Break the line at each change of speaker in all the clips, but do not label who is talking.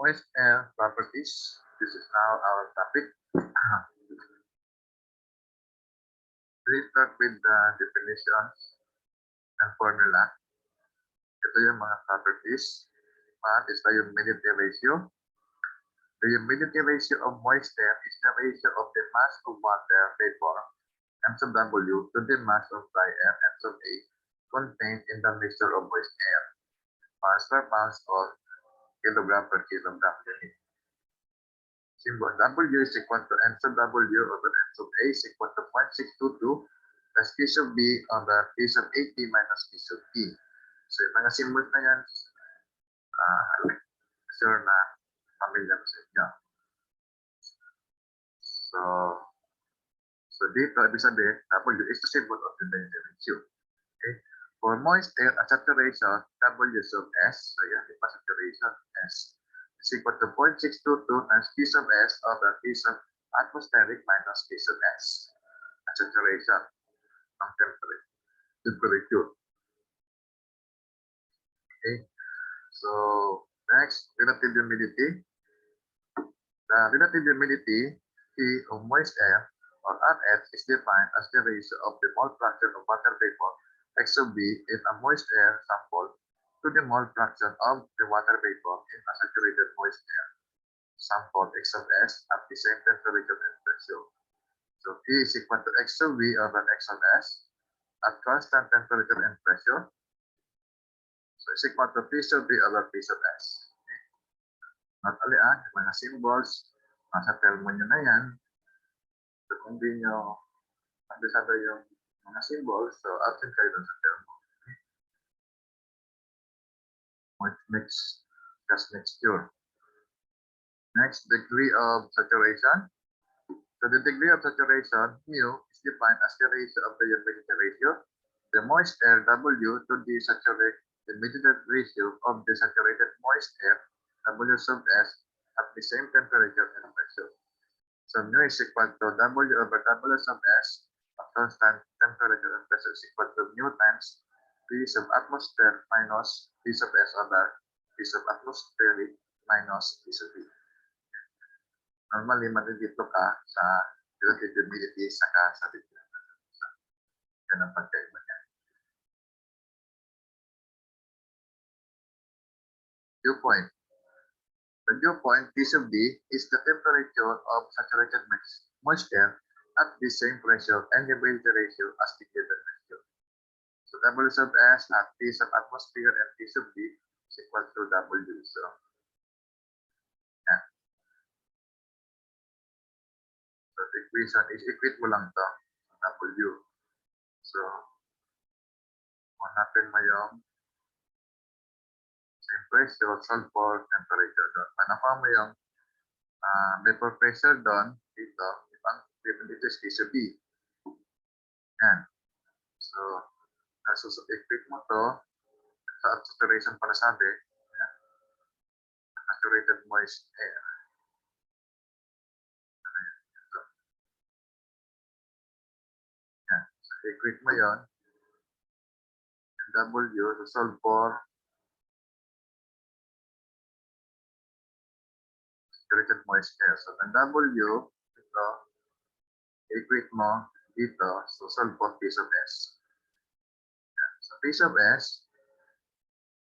Moist air properties. This is now our topic. Let's start with the definitions and formula. Ito yung mga properties. One is the humidity ratio. The humidity ratio of moisture is the ratio of the mass of water vapor, m sub W, to the mass of dry air, m sub A, contained in the mixture of moist air. Pounds per pounds or kilogram per kilogram unit. Symbol W is equal to m sub W over m sub A is equal to 0.622 plus P sub B over P sub 80 minus P sub E. So yung mga symbols na yan, sure na familiar sa inyo. So dito, ibig sabihin, W is the symbol of the ratio. Okay? For moist air at saturation, W sub S, so yan, di ba saturation, S, is equal to 0.622 times P sub S over P sub atmospheric minus P sub S. At saturation ng temperature. Okay? So, next, relative humidity. The relative humidity, P of moist air, or RF, is defined as the ratio of the mole fraction of water vapor, X sub B, in a moist air sample to the mole fraction of the water vapor in a saturated moist air sample, X sub S, at the same temperature and pressure. So, P is equal to X sub V over X sub S at constant temperature and pressure. So, it's equal to P sub V over P sub S. Not only yung mga symbols, nasa termo nyo na yan. So, kung di nyo kabisado yung mga symbols, so absent kayo dun sa termo. Gas mixture. Next, degree of saturation. So, the degree of saturation, mu, is defined as the ratio of the humidity ratio, the moist air, W, to the saturated humidity ratio of the saturated moist air, W sub S, at the same temperature and pressure. So mu is equal to W over W sub S at constant temperature and pressure is equal to mu times P sub atmosphere minus P sub S over P sub atmospheric minus P sub B. Normally, matitito ka sa relative humidity saka sa difference. Yan ang pagkaiba niya. Dew point. The dew point, P sub D, is the temperature of saturated moisture at the same pressure and humidity ratio as the given ratio. So W sub S at P sub atmosphere and P sub D is equal to W. So, yeah. So the equation is equate mo lang to W. So, hanapin mo yung same pressure, solve for temperature doon. Hanapin mo yung vapor pressure doon, dito, dito is P sub B. Yan. So, equate mo to sa saturation para sabi, saturated moist air. Yan. So, equate mo yon. W, so solve for saturated moist air. So, ang W, ito, equate mo dito, so solve for P sub S. So, P sub S,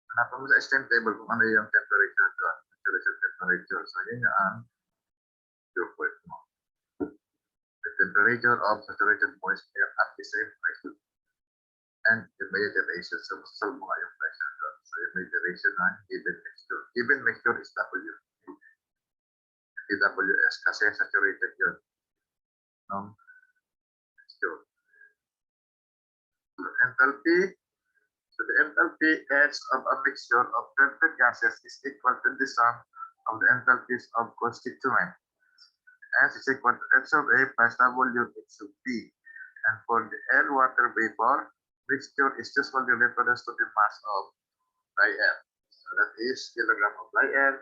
hanapin mo sa STM table kung ano yung temperature doon. Temperature. So, yun yung ang dew point mo. The temperature of saturated moist air at the same pressure. And humidity ratio. So, solve mo nga yung pressure doon. So, humidity ratio ng given mixture. Given mixture is W. TWS kasi saturated yun. Mixture. So, enthalpy. So, the enthalpy S of a mixture of perfect gases is equal to the sum of the enthalpies of constituent. S is equal to H sub A plus W H sub B. And for the air water vapor, mixture is just equal to reference to the mass of dry air. So that is kilogram of dry air,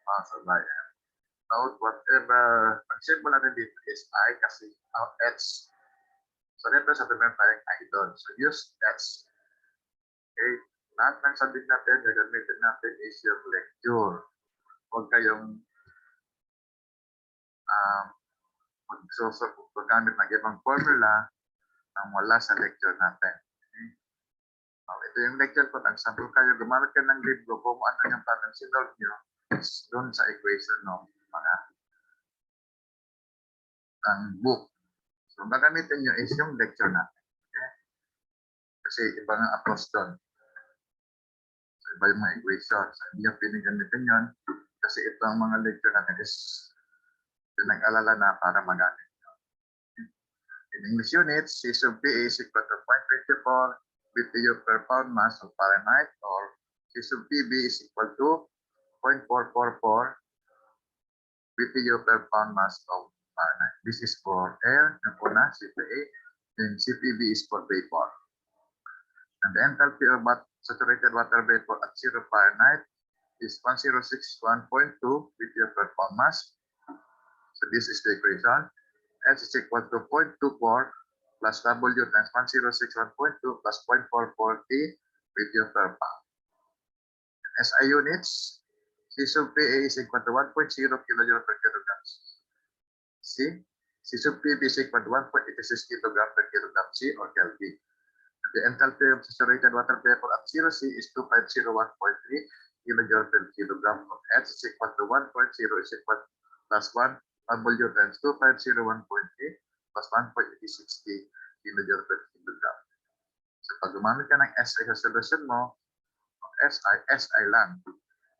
mass of dry air. Note whatever, ang symbol natin dito is I kasi H. So represent natin tayong I doon. So use H. Okay. Lahat ng subject natin, gagamitin natin is yung lecture. huwag kayong paggamit ng ibang formula nang wala sa lecture natin. Okay? Ito yung lecture ko. Example kayo, gumamit ka ng libro, kung ano yung pattern sinolve nyo doon sa equation ng mga ng book. So, gagamitin nyo is yung lecture natin. Okay? Kasi iba nga approach doon. So, iba yung mga equation. So, hindi yung pinigamitin yun. Kasi ito ang mga lecture natin is pinag-alala na para magamit. In English units, C sub P is equal to 0.24 BTU per pound mass of Fahrenheit, or C sub PB is equal to 0.444 BTU per pound mass of Fahrenheit. This is for air, yung una, CPA, and CPB is for vapor. And the enthalpy of saturated water vapor at 0 Fahrenheit is 1061.2 BTU per pound mass. So this is the equation. S is equal to 0.24 plus W times 1061.2 plus 0.440 BTU per pound. SI units, C sub PA is equal to 1.0 kilojoule per kilogram C. C sub PB is equal to 1.86 kilogram per kilogram C, or Kelvin. The enthalpy of saturated water vapor at 0 C is 2501.3 kilojoule per kilogram of H is equal to 1.0 is equal to plus 1 W times 2501.8 plus 1.8060 kilojoule per kilogram. So pag gumamit ka ng SI sa solution mo, SI lang.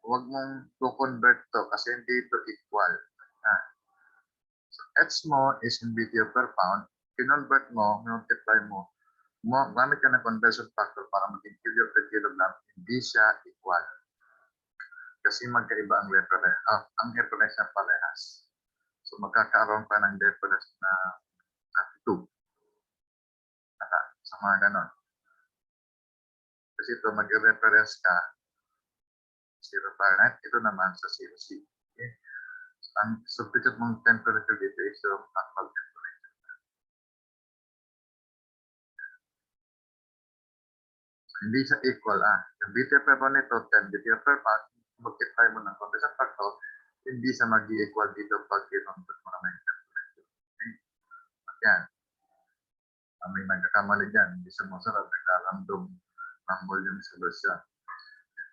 Huwag mong to-convert to kasi hindi ito equal. So H mo is in BTU per pound. Kinonvert mo, multiply mo, gamit ka ng conversion factor para maging kilojoule per kilogram, hindi siya equal. Kasi magkaiba ang reference. Ang reference na parehas. So magkakaroon ka ng reference na 2. Sa mga ganon. Kasi ito mag-reference ka 0 Fahrenheit, ito naman sa 0 C. Okay? So, ang substitute mong temperature dito is yung actual temperature. So, hindi siya equal. Yung BTU per pound nito, 10 BTU per pound, multiply mo ng conversion factor, hindi siya mag-equal dito pag kinonvert mo naman yung temperature. Okay? Yan. May nagkakamali dyan. Hindi siya masunod, nagkaramdom ng volume solution.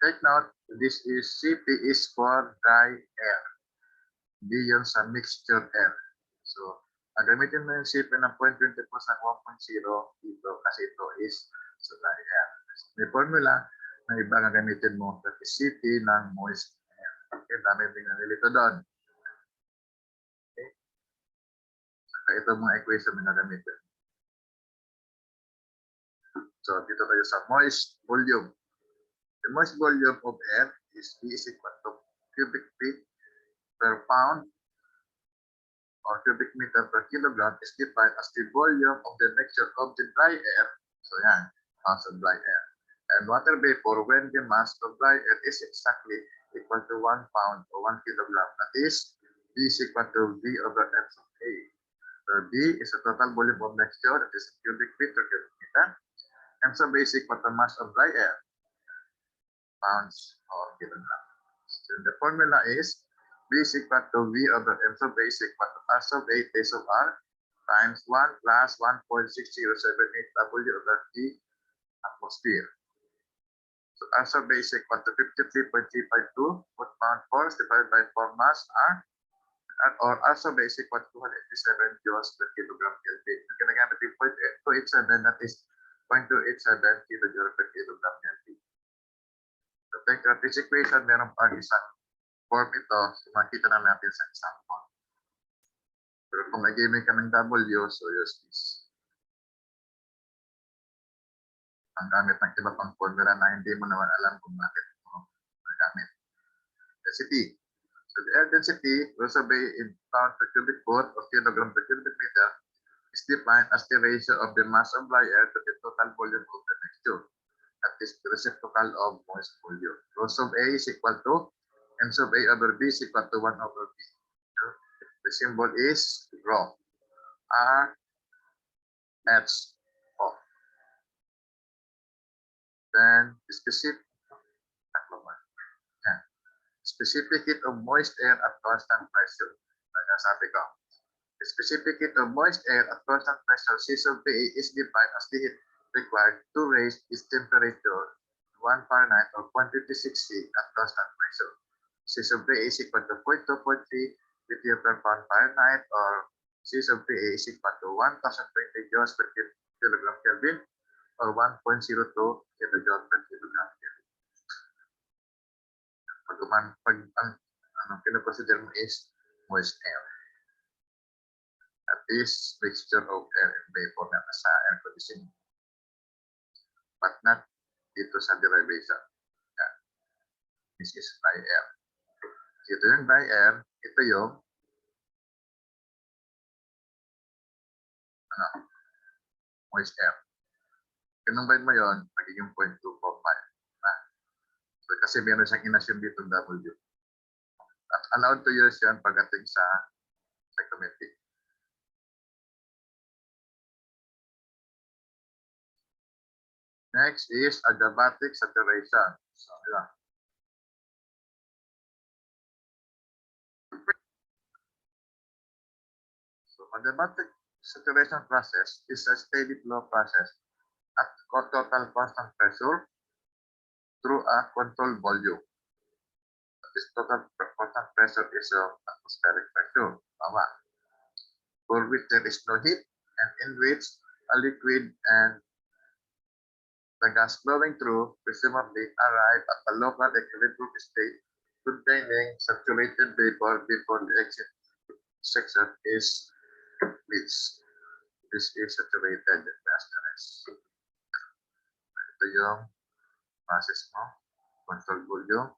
Take note, this is CP is for dry air. Hindi yun sa mixture air. So, gamitin mo yung CP ng 0.24 sa 1.0 dito kasi ito is sa dry air. May formula na iba nga gamitin mo, that is CP ng moist air. Okay, dami din na nilito doon. Okay? Saka ito mga equation na gamitin. So, dito tayo sa moist volume. The moist volume of air is V is equal to cubic feet per pound or cubic meter per kilogram is defined as the volume of the mixture of the dry air. So, yan, mass of dry air. And water vapor when the mass of dry air is exactly equal to 1 pound or 1 kilogram. That is, V is equal to V over M sub A. So, V is the total volume of mixture, that is cubic feet per cubic meter. M sub A is equal to mass of dry air, pounds or kilogram. So the formula is V is equal to V over M sub A is equal to R sub A T sub R times 1 plus 1.6078 W over T atmosphere. So R sub A is equal to 53.352 foot-pound force divided by 4 mass R, or R sub A is equal to 287 joules per kilogram Kelvin. Yung ginagamit yung 0.287, that is 0.287 kilojoule per kilogram Kelvin. So, take out this equation, meron pang isang form ito, so makita na natin sa example. Pero kung nag-gaming ka ng W, so use this. Ang gamit ng iba pang formula na hindi mo naman alam kung bakit mo nagamit. Density. So the air density, also by in pound per cubic foot or kilogram per cubic meter, is defined as the ratio of the mass of dry air to the total volume of the mixture. That is the reciprocal of moist volume. Rho sub A is equal to M sub A over B is equal to 1 over B. So, the symbol is rho. R H O. Then specific specific heat of moist air at constant pressure. Kaya sabi ko, the specific heat of moist air at constant pressure, C sub PA, is defined as the heat required to raise its temperature 1 Fahrenheit or 156 C at constant pressure. C sub PA is equal to 0.243 BTU per pound Fahrenheit, or C sub PA is equal to 1020 joules per kilogram Kelvin, or 1.02 kilojoule per kilogram Kelvin. Pag ang kinoconsider mo is moist air. At least mixture of air and vapor na nasa air conditioning. But not dito sa derivation. Yeah. This is dry air. Ito yung dry air, ito yung moist air. Kinumbine mo yun, magiging 0.245. So, kasi meron siyang inassume dito W. At allowed to use yan pagdating sa psychometric. Next is adiabatic saturation. So, yeah. So, adiabatic saturation process is a steady flow process at total constant pressure through a controlled volume. This total constant pressure is atmospheric pressure, for which there is no heat, and in which a liquid and the gas flowing through presumably arrive at a local equilibrium state containing saturated vapor before the exit section is reached. This is saturated gas. Ito yung process mo, control volume.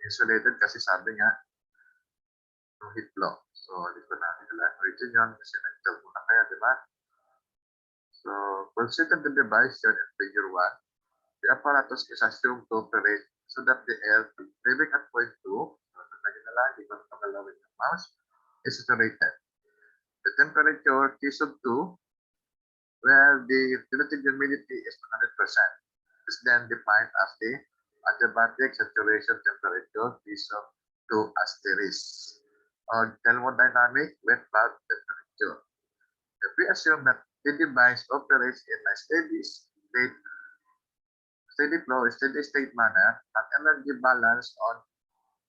Insulated kasi sabi nga, yung heat flow. So, hindi ko na kailangan origin yun kasi nag-tell muna kaya, di ba? So, consider the device here in figure 1. The apparatus is assumed to operate so that the air leaving at point 2, lagi na lang, ikot pagalawin ng mouse, is saturated. The temperature T sub 2, where the relative humidity is 100%, is then defined as the adiabatic saturation temperature T sub 2 asterisk, or thermodynamic wet bulb temperature. If we assume that the device operates in a steady state manner, an energy balance on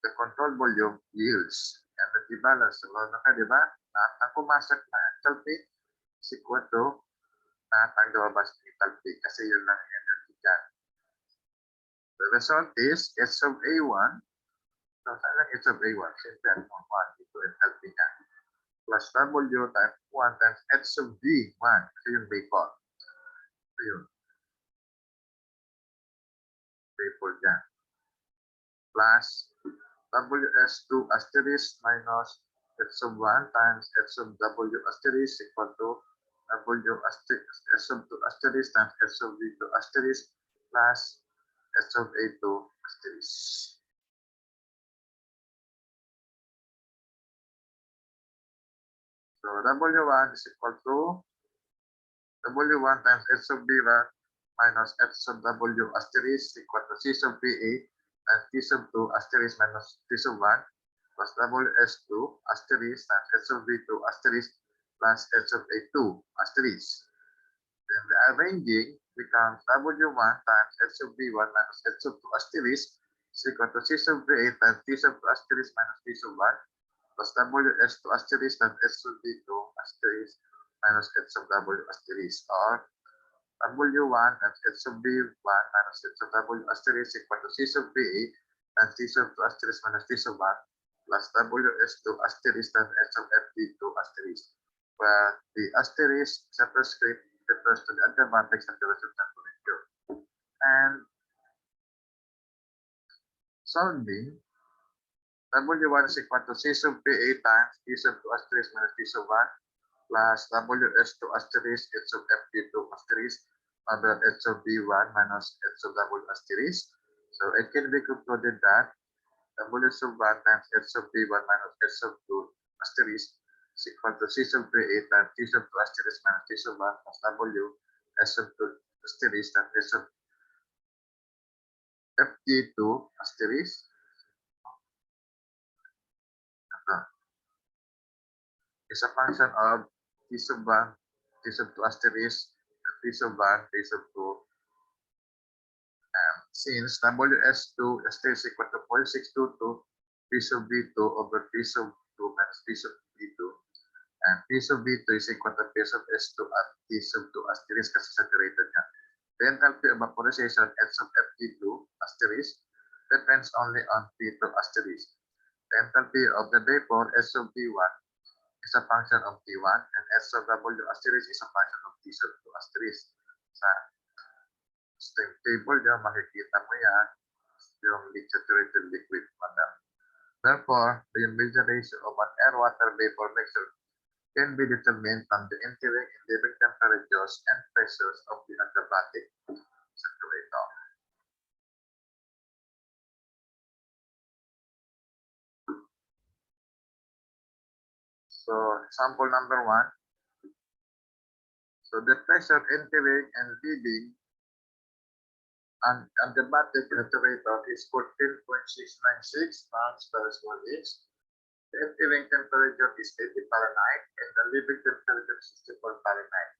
the control volume yields. Energy balance. So, di ba? Ang pumasok na enthalpy is equal to ang lumabas na enthalpy kasi yun lang energy dyan. The result is H sub A1. So, saan lang H sub A1? Simple. 1 dito enthalpy niya. Plus W times 1 times H sub V1. Kasi yung vapor. So, yun. Vapor dyan. Plus WS2 asterisk minus H sub 1 times H sub W asterisk equal to W asterisk H sub 2 asterisk times H sub V2 asterisk plus H sub A2 asterisk. So W1 is equal to W1 times H sub V1 minus H sub W asterisk equal to C sub PA and T sub 2 asterisk minus T sub 1 plus WS2 asterisk times H sub V2 asterisk plus H sub A2 asterisk. Then the arranging becomes W1 times H sub V1 minus H sub 2 asterisk is equal to C sub VA times T sub 2 asterisk minus T sub 1 plus WS2 asterisk times H sub V2 asterisk minus H sub W asterisk, or W1 times H sub V1 minus H sub W asterisk equal to C sub VA times T sub 2 asterisk minus T sub 1 plus WS2 asterisk times H sub FV2 asterisk, where the asterisk superscript refers to the adiabatic saturation temperature. And solving, W1 is equal to C sub PA times T sub 2 asterisk minus T sub 1 plus WS2 asterisk H sub FV2 asterisk under H sub V1 minus H sub W asterisk. So it can be concluded that W sub 1 times H sub V1 minus H sub 2 asterisk is equal to C sub PA times T sub 2 asterisk minus T sub 1 plus W S sub 2 asterisk times H sub FV2 asterisk is a function of T sub 1, T sub 2 asterisk, T sub 1, T sub 2. Since WS2 is equal to 0.622 P sub B2 over P sub 2 minus P sub B2, and P sub B2 is equal to P sub S2 at T sub 2 asterisk kasi saturated niya. The enthalpy of vaporization at sub FT2 asterisk depends only on P2 asterisk. The enthalpy of the vapor S sub P1 is a function of T1 and S sub W asterisk is a function of T sub 2 asterisk. Sa steam table nyo, makikita mo yan, yung saturated liquid madam. Therefore, the humidity ratio of an air-water vapor mixture can be determined from the entering and leaving temperatures and pressures of the adiabatic saturator. So, example number 1. So, the pressure entering and leaving an adiabatic saturator is 14.696 pounds per square inch. The entering temperature is 80 Fahrenheit and the leaving temperature is 64 Fahrenheit.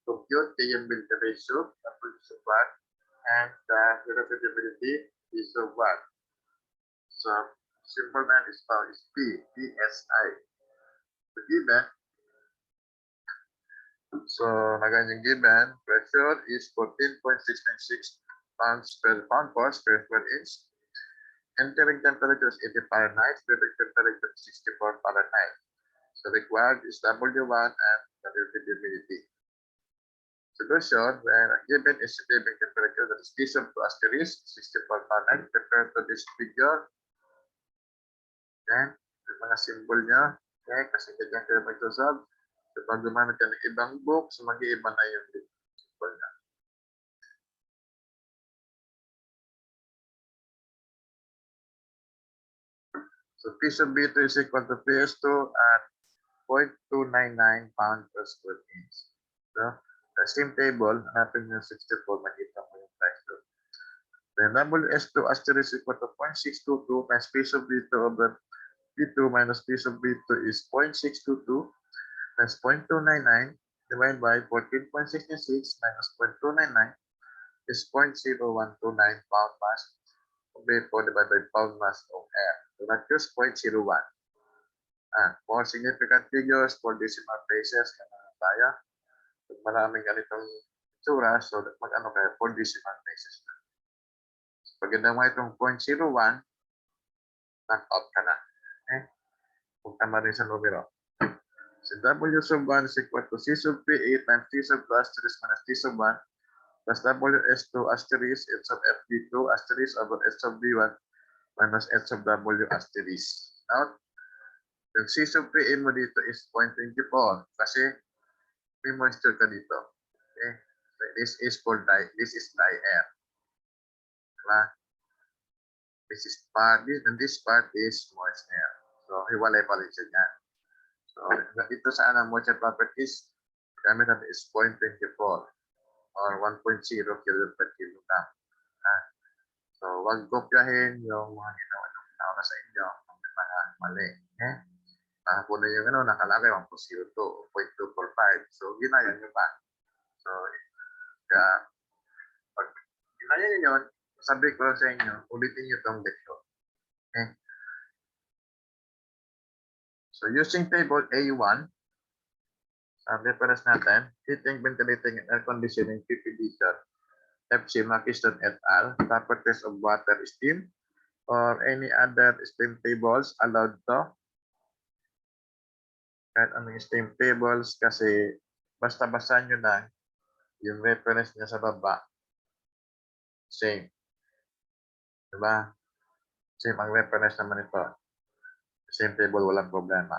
Compute the humidity ratio, W sub 1, and the relative humidity is sub 1. So, simple man is found is P, PSI. So, given, so yung given, pressure is 14.696 pounds per pound per square inch. Entering temperature is 80 Fahrenheit, leaving temperature is 64 Fahrenheit. So required is W1 and the relative humidity. Solution, when given is leaving temperature, that is T sub 2 asterisk 64 Fahrenheit, compared to this figure. Then, yung mga symbol niya, okay, kasi ganyan kayo mag-solve. So pag gumamit ka ng ibang book, so mag-iiba na yung symbol niya. So P sub B2 is equal to PS2 at 0.299 pound per square inch. So, the same table, hanapin yung 64, makita mo yung pressure. Then WS2 asterisk equal to 0.622 times P sub B2 over P2 minus P sub B2 is 0.622 times 0.299 divided by 14.66 minus 0.299 is 0.0129 pound mass of vapor divided by pound mass of air. So that is 0.01. More significant figures for decimal places kaya pag maraming ganitong itsura, so mag-ano kaya for decimal places na. So, pag ganda mo itong 0.01, knock out ka na. Okay? Punta mo rin sa numero. So W sub 1 is equal to C sub P8 times T sub 2 asterisk minus T sub 1 plus WS2 asterisk H sub FP2 asterisk over H sub B1 minus H sub W asterisk. Now, yung C sub PA mo dito is 0.24 kasi may moisture ka dito. Okay? So this is for dry air. Diba? This is part, and this part is moist air. So, hiwalay pa rin siya dyan. So, dito sa moisture properties, gamit natin is 0.24 or 1.0 kilo per kilogram. So, wag kopyahin yung mga ginawa ng tao na sa inyo kung may mga mali. Okay? Nakakunan yung nakalagay 1.02 o 0.245. So, ginaya nyo pa. So, kaya, pag ginaya nyo yun, sabi ko sa inyo, ulitin nyo itong leksyon. Okay? So, using table A1, reference natin, heating, ventilating, and air conditioning, PPDCAR, FC Makiston et al., properties of water steam, or any other steam tables allowed to. Kahit anong steam tables kasi basta basahan nyo na yung reference niya sa baba. Same. Diba? Same ang reference naman ito. Same table, walang problema.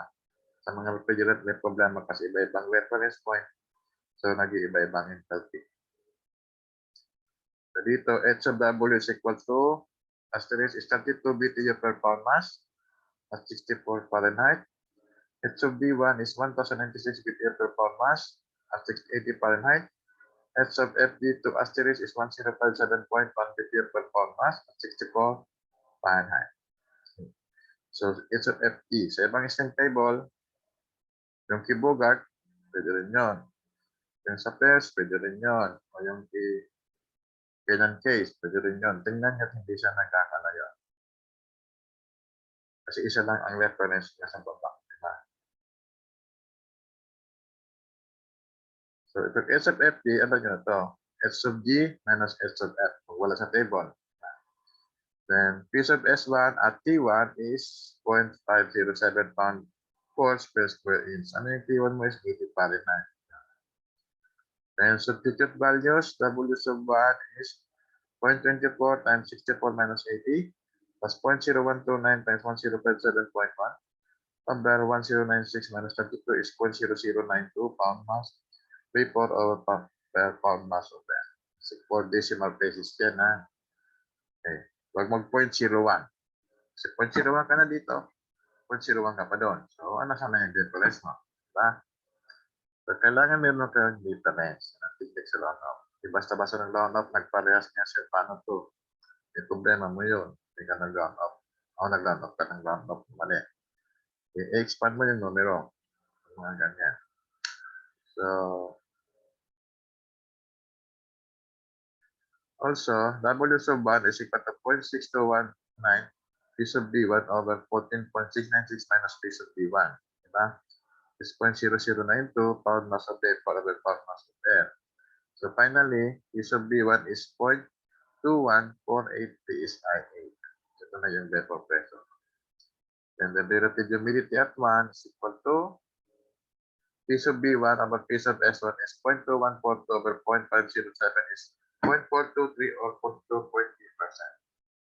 Sa mga refrigerant may problema kasi iba-ibang reference point. So, nag-iiba-ibang enthalpy. So, dito, H of W is equal to asterisk is 32 BTU per pound mass at 64 Fahrenheit. H of B1 is 1096 BTU per pound mass at 680 Fahrenheit. H of FB2 asterisk is 1057.1 BTU per pound mass at 64 Fahrenheit. So, H of FT. Sa ibang isang table, yung kay Bogart, pwede rin yun. Yung sa pairs, pwede rin yun. O yung kay Kenan case, pwede rin yun. Tingnan nyo, hindi siya nagkakalayo. Kasi isa lang ang reference niya sa baba. Diba? So, ito H of FT, ano nyo na to? H sub G minus H sub F. Kung wala sa table. Then, P sub S1 at T1 is 0.507 pound force per square inch. Ano yung T1 mo is 80 Fahrenheit. Then, substitute values, W sub 1 is 0.24 times 64 minus 80 plus 0.0129 times 1057.1 over 1096 minus 32 is 0.0092 pound mass vapor over per pound mass of air. 4 decimal places yan, ha? Okay. Huwag mag 0.01. Kasi 0.01 ka na dito, 0.01 ka pa doon. So, ano sana yung difference mo? Diba? So, kailangan meron kayong difference ng tignan sa law-off. Di basta-basta ng law-off, nagparehas niya sa paano to. Yung problema mo yun. Hindi ka nag-law-off. O nag-law-off ka ng law-off. Mali. I-expand mo yung numero. Mga ganyan. So, also, W sub 1 is equal to 0.6219 P sub D1 over 14.696 minus P sub D1. Diba? Is 0.0092 pound mass of vapor over pound mass of air. So finally, P sub B1 is 0.2148 PSI8. Ito na yung vapor pressure. Then the relative humidity at 1 is equal to P sub B1 over P sub S1 is 0.2142 over 0.507 is 0.423 or 42.3%.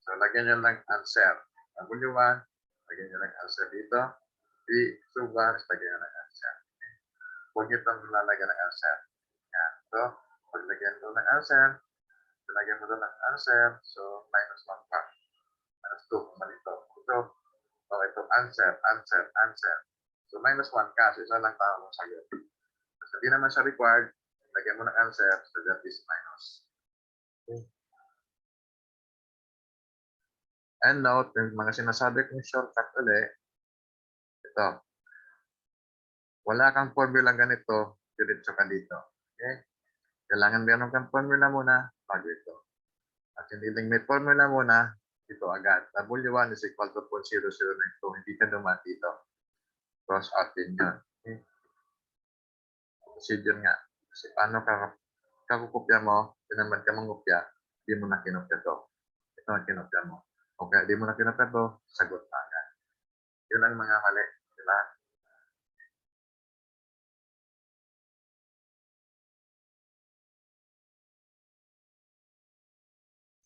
So lagyan nyo lang answer. W1, lagyan nyo lang answer dito. P sub 1 is lagyan nyo lang answer. Huwag nyo itong lalagyan ng answer. Yan. So, pag lagyan mo ng answer, lagyan mo doon ng answer, so minus 1 pa. Minus 2 kung malito. Ito, so ito, answer. So minus 1 ka, so isa lang tao mong sagot. So hindi naman siya required, lagyan mo ng answer, so that is minus. Okay. And note, yung mga sinasabi kong shortcut ulit, ito. Wala kang formula ganito, diretso ka dito. Okay? Kailangan meron kang formula muna, bago ito. At hindi lang may formula muna, ito agad. W1 is equal to 0.0092. Hindi ka dumaan dito. Cross out din yun. Okay? Procedure nga. Kasi paano kakukupya mo, tinaman ka mangupya, hindi mo na kinupya to. Ito ang kinupya mo. Okay, hindi mo na kinupya to, sagot na agad. Yun ang mga mali. Diba?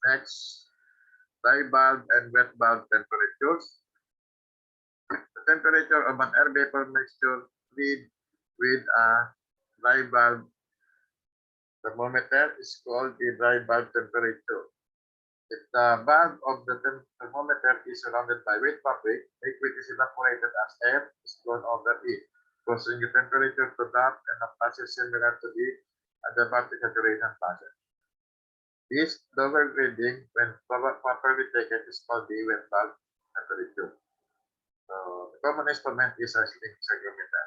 Next, dry bulb and wet bulb temperatures. The temperature of an air vapor mixture with a dry bulb thermometer is called the dry bulb temperature. If the bulb of the thermometer is surrounded by wet fabric, liquid is evaporated as air is blown over it, causing the temperature to drop and a process similar to the adiabatic saturation process. This lower grading, when properly taken, is called the wet bulb temperature. So the common instrument is a sling hygrometer.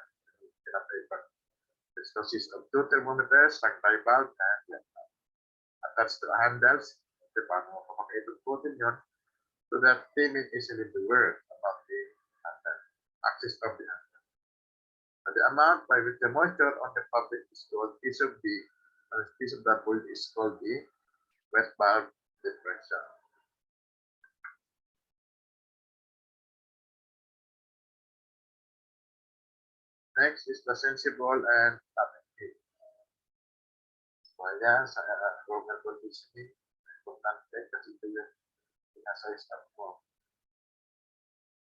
This consists of 2 thermometers, like dry bulb and wet bulb. Attached to handles, paano mo kapag-itututin yun, so that they may easily be aware about the handle, axis of the handle. So the amount by which the moisture on the fabric is called P sub D, and P sub W is called the wet bulb differential. Next is the sensible and tapping heat. So ayan, sa global conditioning, importante kasi ito yung pinasa-stop mo.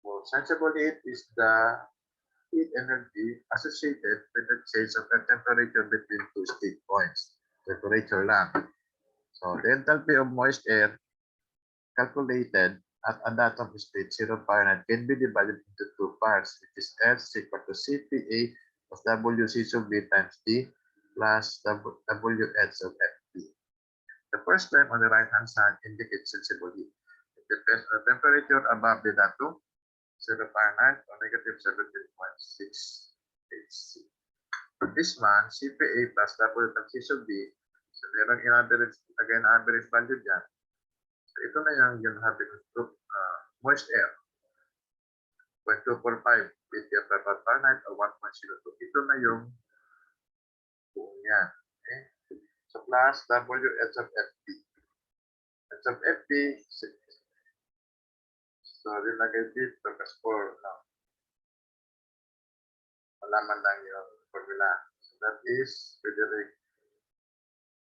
So sensible heat is the heat energy associated with the change of the temperature between two state points. Temperature lang. So the enthalpy of moist air calculated at an atom state 0 Fahrenheit can be divided into two parts, which is S equal to CPA of WC sub B times D plus WH of FP. The first term on the right-hand side indicates sensible heat. It depends on the temperature above the datum Fahrenheit or negative 17.6 HC. This man, CPA plus W transition B, so merong in-average, again, average value dyan. So ito na yung having moist air. 0.245 PPM per Fahrenheit or 1.02. Ito na yung buong yan. Okay? So plus W H of FP. H of FP, so rinagay dito kasi for malaman lang yung formula. So that is Frederick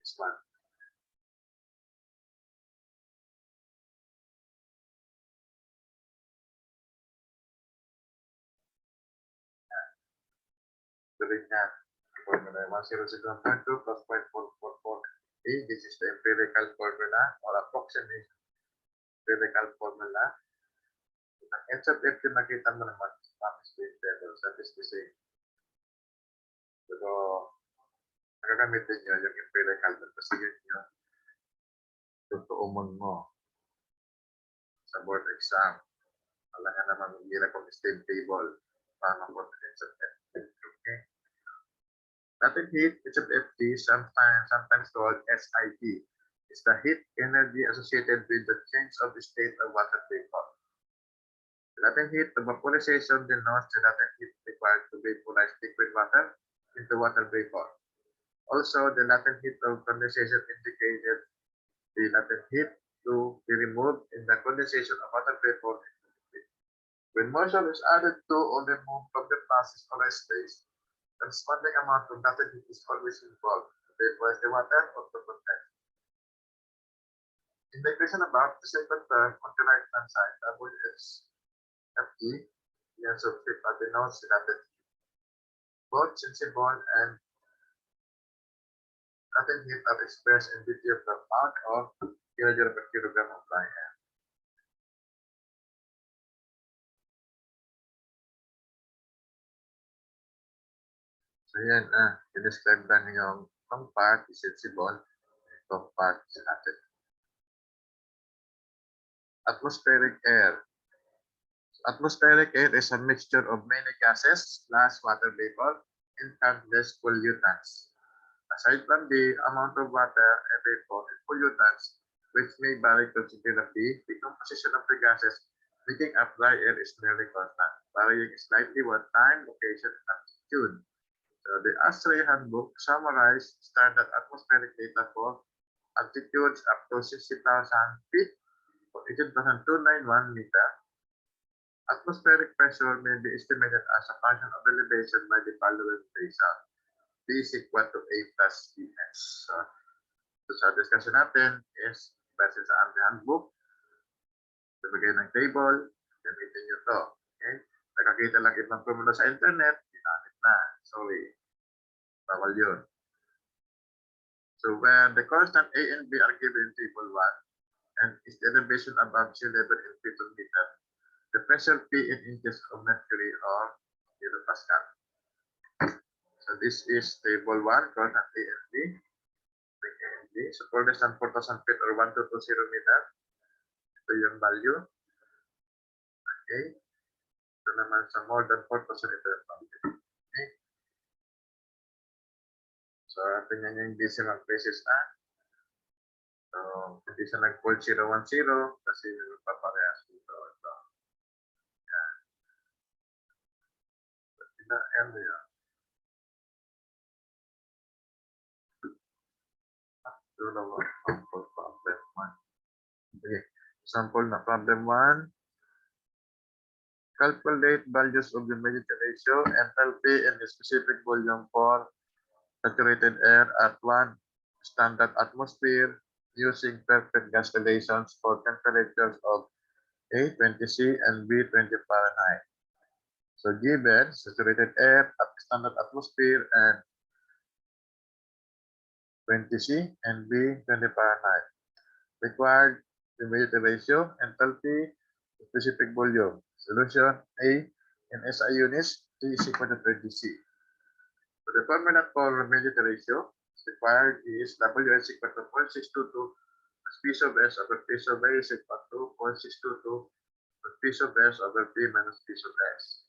this one. Tuloy niya. Formula 100.2 plus 0.444. This is the empirical formula or approximation empirical formula. Ang H of F yung nakita mo naman is the level. That is the same. Pero magagamitin nyo yung empirical kasi yun yung tutuumon mo sa board exam. Wala nga naman mag-gira kung steam table para mag-board H of F. Okay? Latent heat, H of Ft, sometimes called SIT, is the heat energy associated with the change of the state of water vapor. The latent heat of vaporization denotes the latent heat required to vaporize liquid water into water vapor. Also, the latent heat of condensation indicated the latent heat to be removed in the condensation of water vapor into liquid. When moisture is added to or removed from the process or a space, corresponding amount of latent heat is always involved to vaporize the water or to condense. In the equation above, the second term on the right hand side, WHFT, the answer denotes the latent heat. Both sensible and latent heat are expressed in BTU per pound or kilojoule per kilogram of dry air. So yan, i-describe lang yung part is sensible, itong part is latent. Atmospheric air. Atmospheric air is a mixture of many gases plus water vapor and countless pollutants. Aside from the amount of water and vapor and pollutants, which may vary considerably, the composition of the gases making up dry air is nearly constant, varying slightly with time, location, and altitude. So the ASTRAE handbook summarized standard atmospheric data for altitudes up to 60,000 feet or 18,291 meter. Atmospheric pressure may be estimated as a function of elevation by the following equation. P is equal to A plus Ts. So sa discussion natin is base sa ating handbook. Sabagay ng table, gamitin nyo to. Okay? Nakakita lang ibang formula sa internet, ginamit na. Sorry. Bawal yun. So when the constant A and B are given in table 1 and is the elevation above sea level in feet per meter, the pressure P in inches of mercury or kilopascal. So this is table 1, constant A and B. So for less than 4,000 feet or 1220 meter, ito yung value. Okay. Ito naman sa more than 4,000 ito yung value. Okay. So tingnan nyo yung decimal places na. So hindi siya nag-fold 010 kasi paparehas dito. Ito. Yan. So, ano yun? Sample problem 1. Okay. Sample na problem 1. Calculate values of the humidity ratio, enthalpy, and the specific volume for saturated air at 1 standard atmosphere using perfect gas relations for temperatures of A 20 C and B 20 Fahrenheit. So given saturated air at standard atmosphere and 20 C and B 20 Fahrenheit. Required humidity ratio, enthalpy, specific volume. Solution A in SI units, T is equal to 20 C. So the formula for humidity ratio required is W is equal to 0.622 P sub S over P sub A is equal to 0.622 P sub S over P minus P sub S.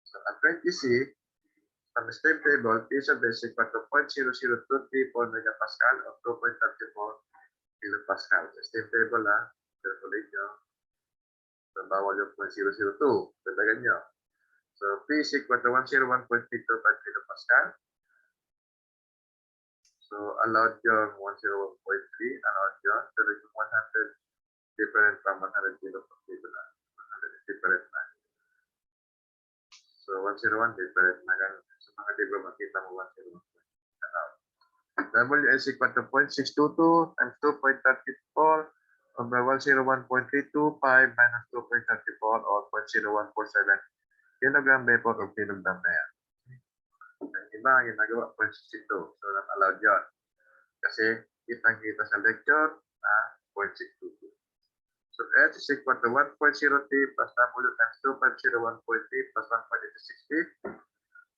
So at 20C, from the same table, P sub S is equal to 0.0024 megapascal or 2.34 kilopascal. Sa same table, calculate nyo. So, bawal yung 0.002. Dagdagan nyo. So, P is equal to 101.325 kilopascal. So, allowed yung 101.3, allowed yun. Pero yung 100 different from 100 kilo per kilo na. 100 is different na. So, 101 different na. So, mga libro makita mo 101. W is equal to 0.622 times 2.34 over 101.325 minus 2.34 or 0.0147 kilogram vapor o kilogram na yan. Ang iba, ginagawa 0.62. So, not allowed yun. Kasi, kitang-kita sa lecture na 0.622. So, H is equal to 1.0T plus W times 2.01.3 plus 1.86T.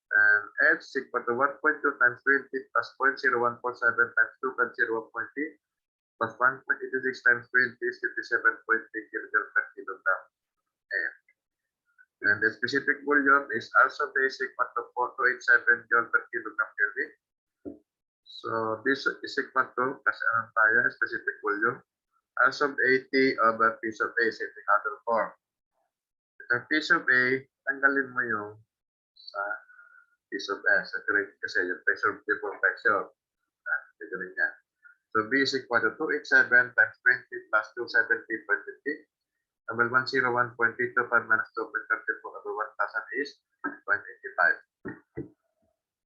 And H is equal to 1.2 times 20 plus 0.0147 times 2.01.3 plus 1.86 times 20 is 57.3 kilogram per kilogram. And the specific volume is also basic equal to 4287 joule per kilogram Kelvin. So this is equal to, kasi anong tayo, specific volume, R sub 80 over P sub A is in other form. Itong P sub A, tanggalin mo yung sa P sub S. Kasi yung pressure, different pressure. Gagawin yan. So B is equal to 287 times 20 plus 270.50. Number 101.325 minus 2.34 over 1,000 is 0.85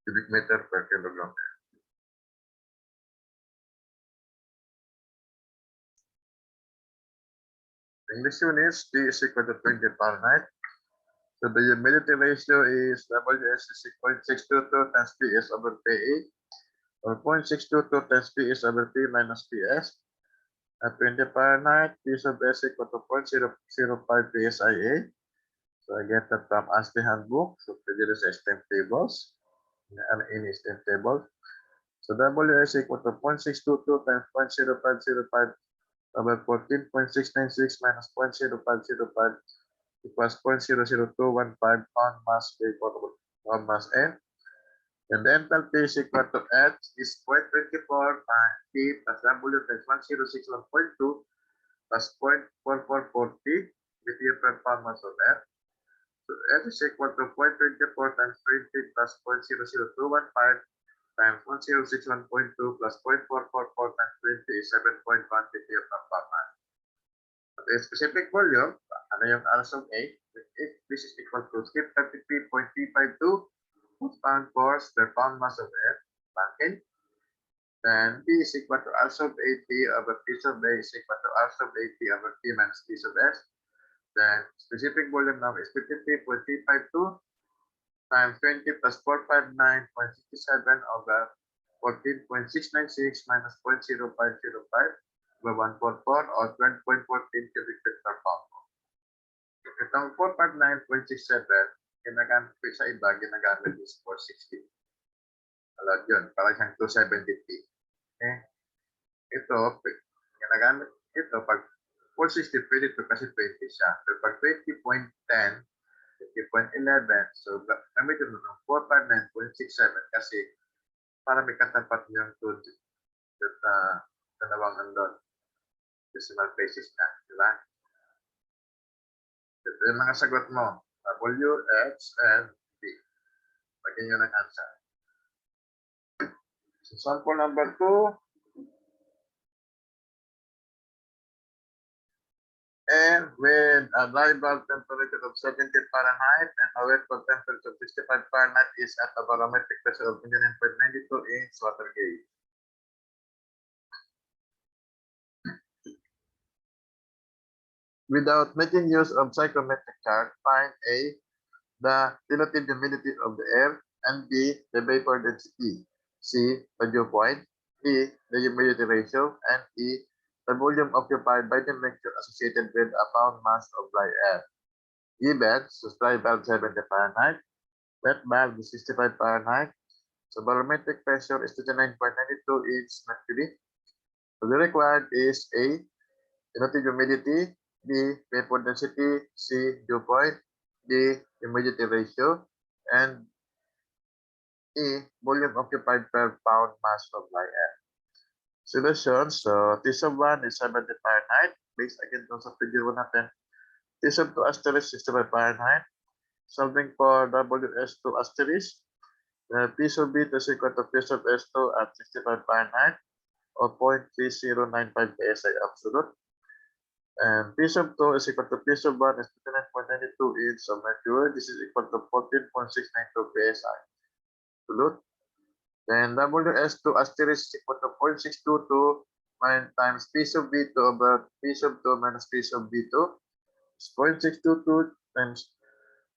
cubic meter per kilogram. English units, D is equal to 20 Fahrenheit. So the humidity ratio is WS is 0.622 times PS over PE, or 0.622 times PS over P minus PS. At 20 Fahrenheit, P sub S equal to 0.005 PSIA. So I get that from ASCII handbook. So there is STEM tables, and in STEM table. So WS equal to 0.622 times 0.0505 over 14.696 minus 0.0505 equals 0.00215 on mass vapor on mass N. And the enthalpy is equal to H is 0.24 times T plus W times 1061.2 plus 0.444 T with the performance of F. So H is equal to 0.24 times 20 plus 0.00215 times 1061.2 plus 0.444 times 20 is 7.1 ppm of performance. At the specific volume, ano yung R sub A? This is equal to 33.352 pound force per pound mass of air, banking. Then B is equal to R sub 80 over P sub A is equal to R sub 80 over P minus P sub S. Then specific volume now is 53.352 times 20 plus 459.67 over 14.696 minus 0.0505 over 144 or 12.14 cubic feet per pound. Itong 459.67, ginagamit ko sa iba, ginagamit is 460. Allowed yun, para siyang 270. Okay? Ito, ginagamit ito, pag 460, pwede ito kasi 20 siya. Pero pag 20.10, 20.11, so gamitin mo ng 459.67 kasi para may katapat niyang 2 dalawang andon. Decimal places na, di ba? Ito yung mga sagot mo. W, X, and B. Lagyan nyo ng answer. So, sample number 2. And with a dry bulb temperature of 70 Fahrenheit and a wet bulb temperature of 65 Fahrenheit is at a barometric pressure of 29.92 inch water gauge. Without making use of psychrometric chart, find A, the relative humidity of the air, and B, the vapor density, C, the dew point, D, the humidity ratio, and E, the volume occupied by the mixture associated with a pound mass of dry air. Given, so dry bulb 70 Fahrenheit, wet bulb is 65 Fahrenheit, so barometric pressure is 29.92 inch mercury. So the required is A, relative humidity, B, vapor density, C, dew point, D, humidity ratio, and E, volume occupied per pound mass of dry air. Solution, so T sub 1 is 70 Fahrenheit, based again dun sa figure 1 natin. T sub 2 asterisk 65 Fahrenheit. Solving for WS2 asterisk, P sub B is equal to P sub S2 at 65 Fahrenheit or 0.3095 PSI absolute. And P sub 2 is equal to P sub 1 is 29.92 inch of mercury. This is equal to 14.692 PSI absolute. Then WS2 asterisk is equal to 0.622 times P sub B2 over P sub 2 minus P sub B2 is 0.622 times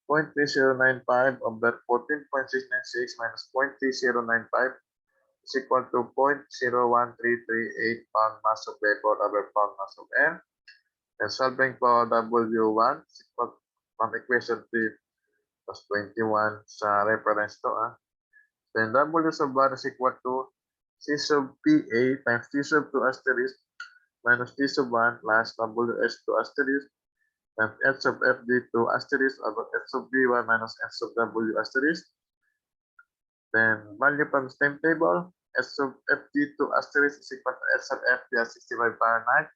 0.3095 over 14.696 minus 0.3095 is equal to 0.01338 pound mass of vapor over pound mass of air. And solving for W1 is equal from equation 3 plus 21 sa reference to. Then W sub 1 is equal to C sub PA times T sub 2 asterisk minus T sub 1 plus WS2 asterisk times H sub FD2 asterisk over H sub B1 minus H sub W asterisk. Then value from same table, H sub FD2 asterisk is equal to H sub FD at 65 Fahrenheit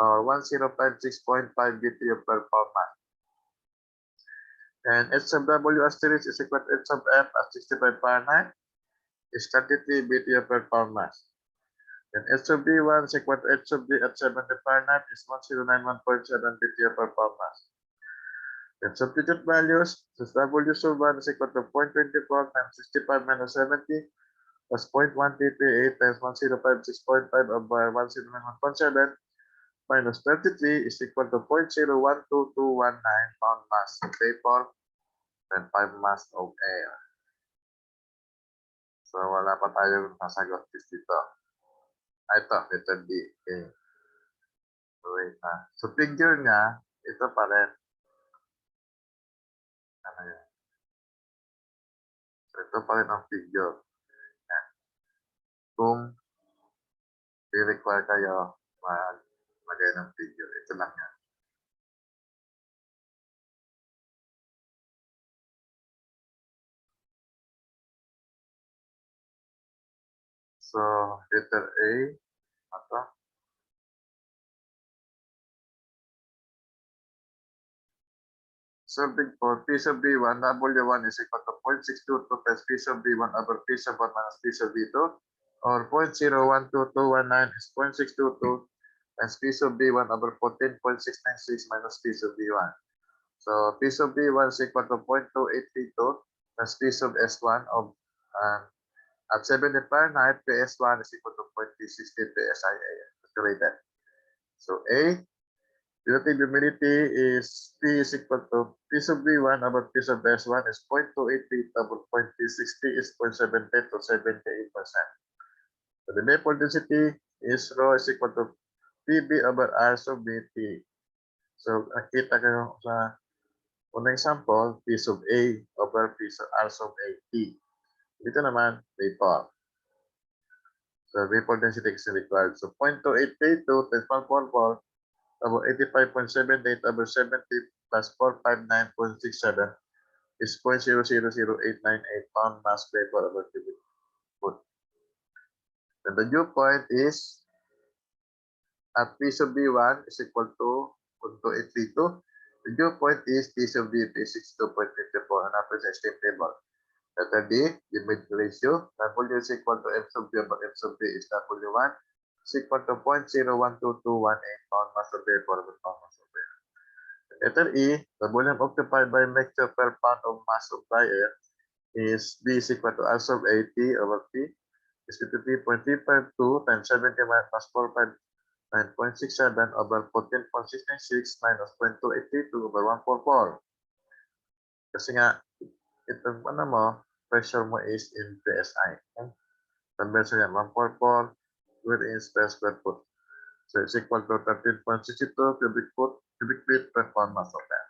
or 1056.5 BTU per pound mass. And H sub W asterisk is equal to H sub F at 65 Fahrenheit is 33 BTU per pound mass. And H sub B1 is equal to H sub B at 70 Fahrenheit is 1091.7 BTU per pound mass. And substitute values, since W sub 1 is equal to 0.24 times 65 minus 70 plus 0.1338 times 1056.5 over 1091.7 minus 33 is equal to 0.012219 pound mass of vapor and 5 mass of air. So wala pa tayong nasagot dito. Ito, letter D. Okay. So, wait na. So figure nga, ito pa rin. Ano yan? So ito pa rin ang figure. Yan. Kung i-require kayo maglagay ng figure, ito lang yan. So, letter A, ito. Solving for P sub B1, W1 is equal to 0.622 times P sub B1 over P sub 1 minus P sub B2, or 0.012219 is 0.622 times P sub B1 over 14.696 minus P sub B1. So P sub B1 is equal to 0.2832 times P sub S1 of at 70 Fahrenheit, PS1 is equal to 0.360 PSI calculated. So A, relative humidity is P is equal to P sub B1 over P sub S1 is 0.288 over 0.360 is 0.70 to 78%. So the vapor density is rho is equal to PB over R sub BT. So nakita ko sa unang example, P sub A over P sub R sub AT. Dito naman, vapor. So vapor density is required. So 0.2832 times 144 over 85.78 over 70 plus 459.67 is 0.000898 pound mass vapor over cubic foot. And the dew point is at P sub B1 is equal to 0.2832. The dew point is P sub B is 62.54 and after the same table. Letter D, humidity ratio, W is equal to M sub B over M sub B is W1 is equal to 0.012218 pound mass of vapor over pound mass of air. Letter E, the volume occupied by mixture per pound of mass of dry air is B is equal to R sub AT over P is 53.352 times 70 minus 459.67 over 14.696 minus 0.2832 over 144. Kasi nga, itong ano mo, pressure mo is in PSI. Okay? Conversion yan, 144 wherein per square foot. So it's equal to 13.62 cubic feet per pound mass of air.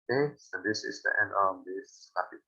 Okay, so this is the end of this topic.